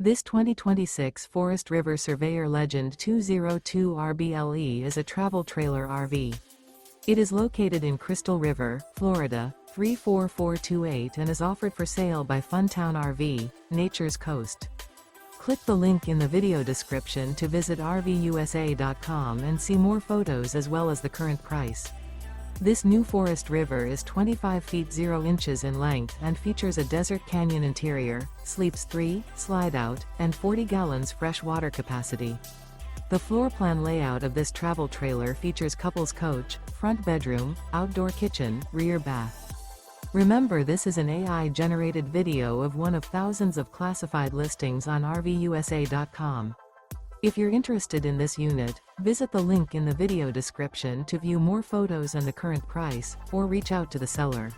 This 2026 Forest River Surveyor Legend 202 RBLE is a travel trailer RV. It is located in Crystal River, Florida, 34428 and is offered for sale by Funtown RV, Nature's Coast. Click the link in the video description to visit RVUSA.com and see more photos as well as the current price. This new Forest River is 25 feet 0 inches in length and features a desert canyon interior, sleeps 3, Slideout, and 40 gallons fresh water capacity. The floor plan layout of this travel trailer features couples coach, front bedroom, outdoor kitchen, rear bath. Remember, this is an AI-generated video of one of thousands of classified listings on RVUSA.com. If you're interested in this unit, visit the link in the video description to view more photos and the current price, or reach out to the seller.